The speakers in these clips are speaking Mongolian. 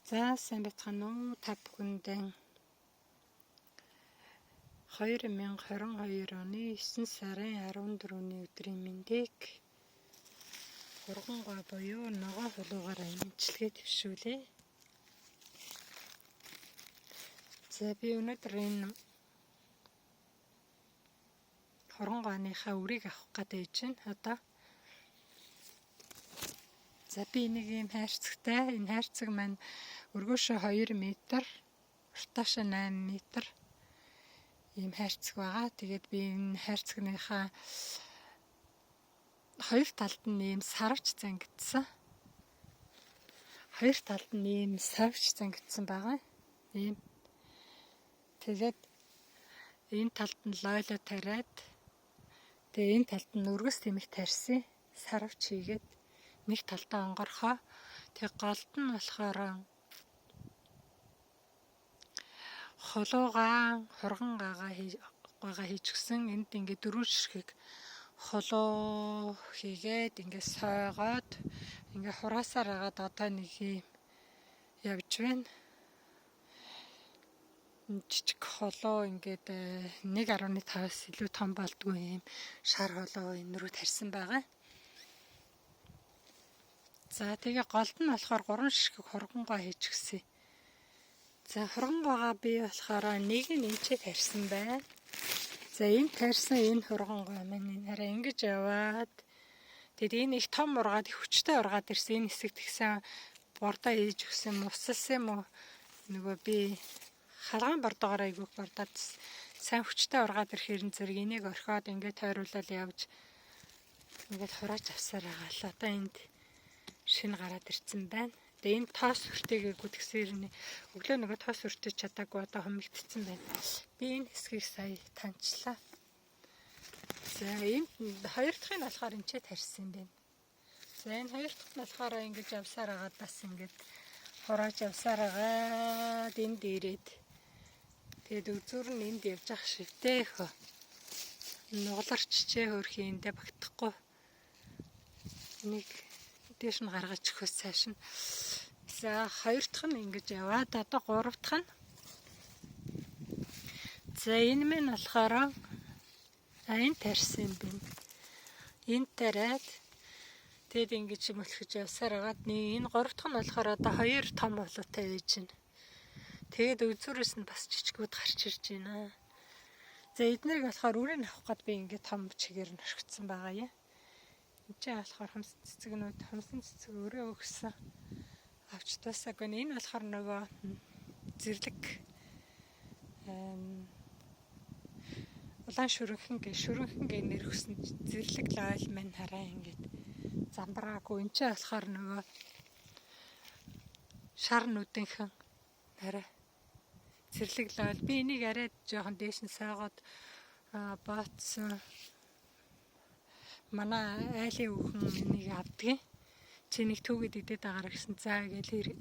За сайн байцгаана уу та бүхэндээ 2022 оны 9 сарын 14-ний өдрийн мэндийг хургангуй буюу ногоо хулуугаараа имчилгээ твшүүлээ. За би өнөөдөр энэ хургангуйныхаа үрийг авах гэдэг чинь одоо за би нэг юм хайрцагтай. Энэ хайрцаг маань өргөөшөө 2 м, уртаашаа 8 м ийм хайрцаг байгаа. Тэгээд би энэ хайрцагныхаа хоёр талд нь ийм сарвч зангидсан. Хоёр талд нь ийм сарвч зангидсан байгаа. Ийм. Тэгээд энэ талд нь лойло тариад тэгээ энэ талд нь өргөс тэмэх тарьсан сарвч хийгээд нэг талтаа онгорхоо. Тэг голд нь болохоор хулуугаа хургангайгаа хийчихсэн. Энд ингээ 4 ширхэг хулуу хийгээд ингээ сойгоод ингээ хураасаар агаад одоо нэг юм явж байна. Жижиг хулуу ингээд 1.5-аас илүү том болдгүй юм шар хулуу энэ рүү тарьсан байгаа. За тэгээ голд нь болохоор 3 ширхэг хургангай хийчихсэн. За хургангайгаа би болохоор нэг нь энчээ тарьсан байна. За энэ тарьсан энэ хургангай маань энэ хараа ингэж яваад тэгээд энэ их том ургаад их хүчтэй ургаад ирсэн. Энэ хэсэгт ихсэн бордоо хийж өгсөн мусалсан юм уу? Нөгөө би халгаан бордоогоор айгүйх бордоод сайн хүчтэй ургаад ирэхээр зэрэг энийг орхиод ингээд тойруулаад явж ингээд хурааж авсаар байгаа л одоо энд шинэ гараад ирсэн байна. Тэгээ энэ тоос хүртэйгээ гүтгсээр өглөө нөгөө тоос хүртэж чадаагүй одоо хомигдсон байна. Би энэ хэсгийг сая таньчлаа. За энэ хоёр дахь нь болохоор энчээ тарьсан юм байна. За энэ хоёр дахь нь болохоор ингэж явсаар агаад бас ингэж хурааж явсаар агаад энд ирээд тэгээд үзүүр нь энд явж ах шивтэй хөө. Нугаларч чээ хөрхи эндэ багтахгүй. Нэг дээш нь гаргаж өгөхөөс цааш нь. За хоёр дахь нь ингэж яваад одоо гурав дахь нь. За энэ мэн болохоор энэ тарьсан юм байна. Энэ тариад тэгэд ингэж мөлхөж явсаар агаад энэ гурав дахь нь болохоор одоо 2 том болоотой байж байна. Тэгээд үзүүрээс нь бас жижигүүд гарч ирж байна. За эднэрийг болохоор үрийг авах гээд би ингэ том чигээр нь орхицсан байгаа юм. Энд чинь болохоор хомсон цэцэг өрөө өгсөн. Авч тусаагүй. Энэ болохоор нөгөө зэрлэг улаан шүрэнхэн нэр өгсөн зэрлэг лойл мань хараа ингээд замбраагүй. Энд чинь болохоор нөгөө шар нүдийнхэн хараа зэрлэг лойл. Би энийг арайд жоохон дээш нь сойгоод бооцсон. Манай айлын өвхөн энийг авдгийн. Чи нэг төвөд идээд агаар гэсэн заа гээл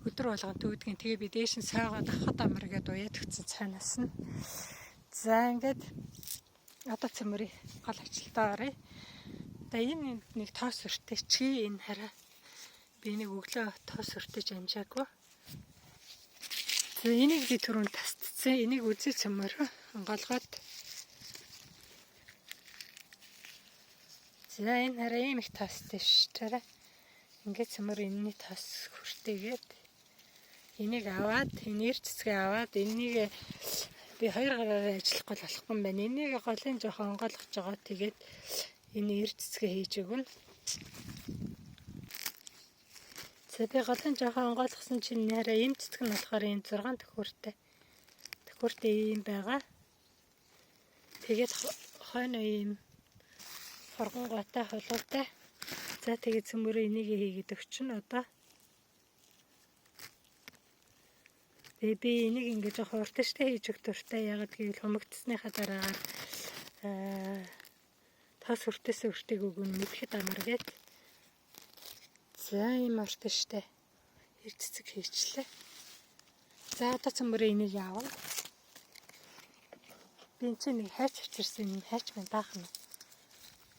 өдөр болгон төвдгийн. Тэгээ би дээш нь сойгоод авахд амар гээд уяад өгсөн цаанаас нь. За ингээд одоо цөмөрий гол ажилдаа оръё. Тэгээ энэ нэг тоос өртөө чи энэ хараа. Би нэг өглөө тоос өртөж амжаагүй. Тэгээ энийг би түрүүн тасцсан. Энийг үзээ цөмөрөө голгоод. За энэ хараа ийм их таастай шүү. Ингээд цөмөр энэний тас хүртээгээд энийг аваад энэ цэцгээ аваад энийг би 2 гараараа ажиллах гол болохгүй юм байна. Энийг голын жоохон онгойлгож байгаа. Тэгээд энэ цэцгээ хийж өгнө. За би голын жоохон онгойлгосон чинь хараа энэ цэцэг нь болохоор энэ 6 төхөөртэй ийм байгаа. Тэгээд хойно ийм хургангуйтай хулуутай. За тэгээд цөмөрөө энийг хийгээд өгчнө одоо. Би энийг ингэж хуурташтай хийж өг дуртай. Ягаад гэвэл хумигдсныхаа дараагаар тас хүртээсээ өртөг өгөн мэдхэд амар гээд. За ийм урташтай цэцэг хийчлээ. За одоо цөмөрөө энийг явна. Би энэ чинь нэг хайч авчирсан юм хайч мэн даах нь.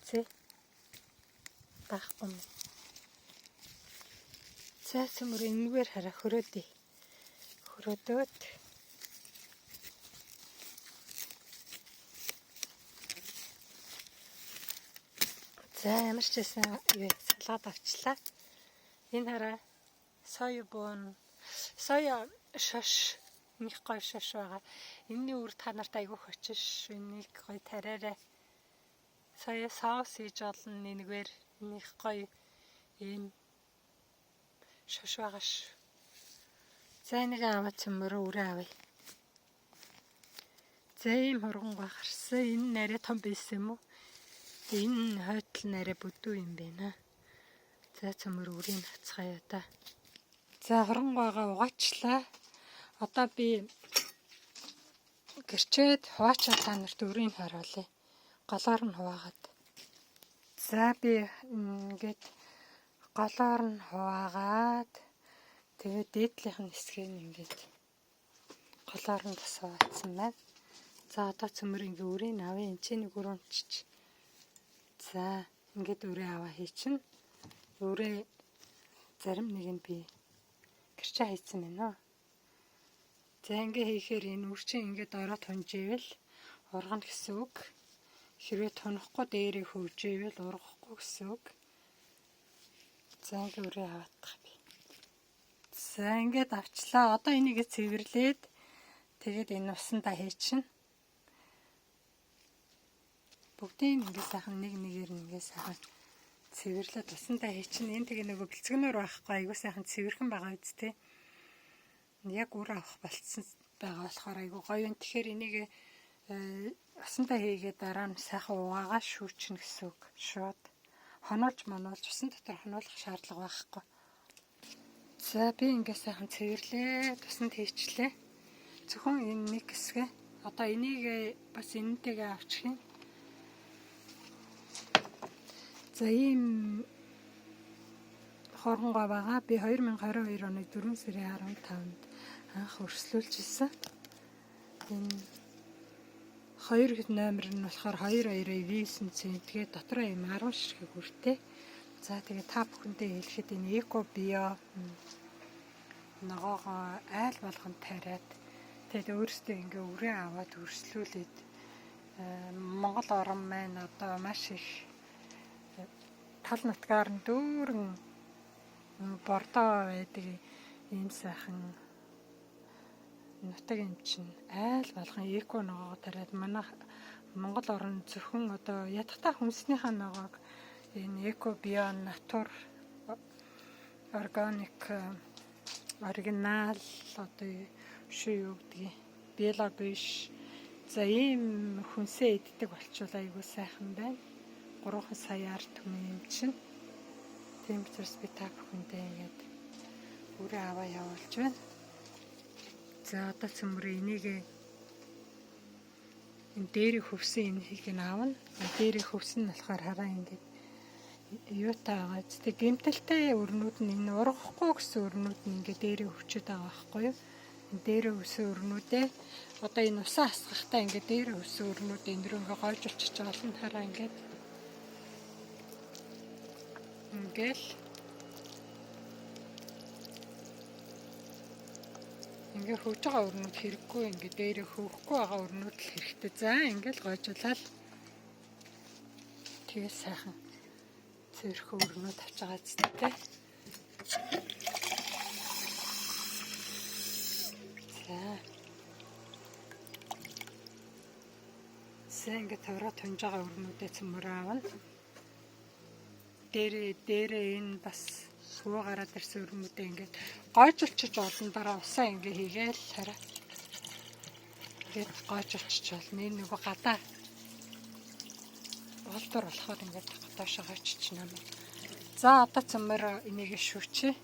Зэ. Даахгүй. За цөмөр энэгээр хараа хөрөөдөө. Хөрөөдөөд. За ямар ч байсан салгаад авчлаа. Энэ хараа соёо буун. Соёо шош нэг гой шош байгаа. Энэний үр та нарт айгүйх очиж энийг гой тараарай. Соёо соус хийж олно нэгвэр нэг гой ийм шош байгаа ш. За нэг аваад цөмөрөө үрээ авъя. За ийм хурган гарсан. Энэ нарай том байсан юм уу? Энэ хойтол нарай бүдүү юм байна. За цөмөр үрийг хацгаая да. За хургангаагаа угаачлаа. Одоо би гэрчээд хуваачаа та нарт үрийг харуулъя. Голоор нь хуваагаад. За би ингээд голоор нь хуваагаад тэгээд дээдлийнх нь хэсгийг ингээд голоор нь бас хуваацсан байна. За одоо цөмөр ингээ үрийг авъя. Энд чинь нэг өрөмчч. За ингээд үрээ аваа хийчин. Үрээ зарим нэг нь би гэрчээ хийсэн байна. За ингээ хийхээр энэ үр чинь ингээд ороод тунжээвэл ургана гэсэн үг. Хэрвээ тунахгүй дээрээ хөвжээвэл ургахгүй гэсэн үг. За ингээ үрээ аваадах би. За ингээд авчлаа. Одоо энийг цэвэрлээд тэгээд энэ усандаа хийчин. Бүгдийг ингээ сайхан нэг нэгээр ингээ сайхан цэвэрлээд усандаа хийчин. Энэ тэгээ нөгөө бэлцгэнээр байхгүй айгуу сайхан цэвэрхэн байгаа үсттэй. Яг үр авах болцсон байгаа болохоор айгуу гоё юм. Тэгэхээр энийг усандаа хийгээд дараа нь сайхан угаагаа шүүчин гэсэн үг. Шууд хонуулж мануулж усан дотор хонуулах шаардлага байхгүй. За би ингээ сайхан цэвэрлээ. Усанд хийчлээ. Зөвхөн энэ нэг хэсгээ. Одоо энийг бас энэнтэйгээ авчих юм. За ийм хургангой байгаа. Би 2022 оны 4 сарын 15-нд анх өрсөлдүүлж ирсэн. Энэ 2 номер нь болохоор 2299 цент. Тэгээд дотроо юм 10 ширхэг хүртээ. За тэгээд та бүхэндээ хэлэхэд энэ эко био ногоогоо айл болгонд тариад тэгээд өөрөөсөө ингээ үрээ аваад өрсөлдүүлээд Монгол орн маань одоо маш их тал нутгаар нь дүүрэн бордоо байдаг ийм сайхан нутаг юм чинь айл болгон эко ногоогоо тариад манай Монгол орн зөвхөн одоо ядахтаа хүнснийхээ ногоог энэ эко био натур органик оригинал одоо шүү юу гэдгийг биело биш. За ийм хүнсээ иддэг болчвол айгүй сайхан байна. 3 саяар түмэн юм чинь. Тийм учраас би та бүхэндээ ингээд үрээ аваа явуулж байна. За одоо цөмрөө энийг энэ дээр хөвсөн энэхийг нь аавна. Дээр хөвсөн нь болохоор хараа ингээд юутай байгаа. Тэг гэмтэлтэй өрнүүд нь энэ ургахгүй гэсэн өрнүүд нь ингээд дээрээ өвчөд байгаа байхгүй юу? Дээрээ өсөн өрнүүдээ одоо энэ усаа асгахтаа ингээд дээрээ өсөн өрнүүд энэ рүү ингээд гойжулчих жаална хараа ингээд ингээд хөвж байгаа өрнүүд хэрэггүй ингээд дээрээ хөвөхгүй байгаа өрнүүд л хэрэгтэй. За ингээд гойжуулаад тэгээд сайхан цэвэрхэн өрнүүд авч байгаа зүгтээ. За ингээд тавраа тунж байгаа өрнүүдээ цөмөрөө авна. Дээрээ энэ бас суу гараад ирсэн өрнүүдээ ингээд гойжулчиж олон дараа усаа ингээд хийгээл хараа. Ингээд гойжулчиж болно. Энэ нөгөө гадаа болдор болохоор ингээд гадаашаа гойччихна юм. За одоо цөмөр энийг шүүчээ.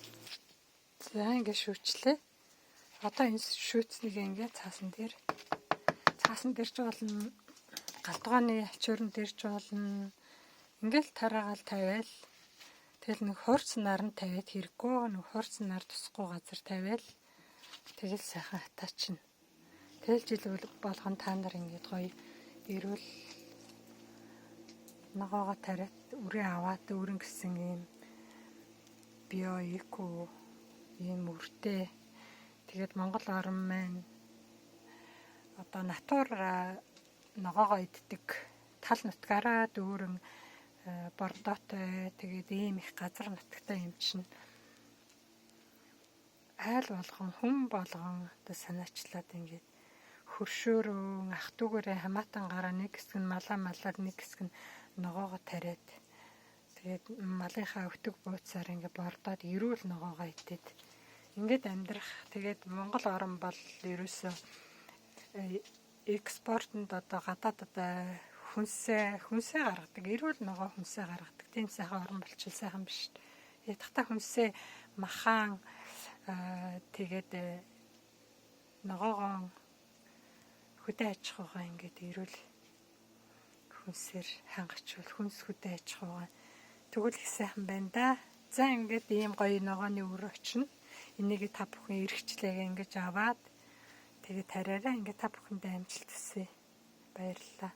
За ингээд шүүчлээ. Одоо энэ шүүцнийг ингээд цаасан дээр ч болно. Галтгооны ачуурн дээр ч болно. Ингээл тараагаал тавиал. Тэгэл нэг хурц нар нь тавиад хэрэггүй нэг хурц нар тусахгүй газар тавиал. Тэгэл сайхан хатаачна. Тэгэл жил болгон та нар ингээд гоё эрүүл ногоогоо тариад үрээ аваад өөрөнгөсөн юм био эко ийм үртэй. Тэгээд Монгол орн маань одоо натур ногоогоо иддэг тал нутгаараа дүүрэн бордоотой тэгээд ийм их газар нутагтай юм чинь айл болгон хүн болгон одоо санаачлаад ингээд хөршөөрөө ах トゥ угээрээ хамаатан гараа нэг хэсэг нь малаад нэг хэсэг нь ногоогоо тариад тэгээд малынхаа өвтөг бууцаар ингээд бордоод эрүүл ногоогоо идээд ингээд амьдрах. Тэгээд Монгол орн бол ерөөсөө экспортод одоо гадаадад хүнсээ гаргадаг, эрүүл ногоо хүнсээ гаргадаг. Тийм сайхан орн болчихвол сайхан биш. Ядахта хүнсээ махан тэгээд ногоогоо хөдөө аж ахуйгаа ингээд эрүүл хүнсээр хангачвал хүнс хөдөө аж ахуйгаа тэгвэл их сайхан байна да. За ингээд ийм гоё ногооны үр очино. Энийг та бүхэн эргчлээгээ ингэж аваад тэгээд тараараа ингээд та бүхэндээ амжилт хүсье. Баярлалаа.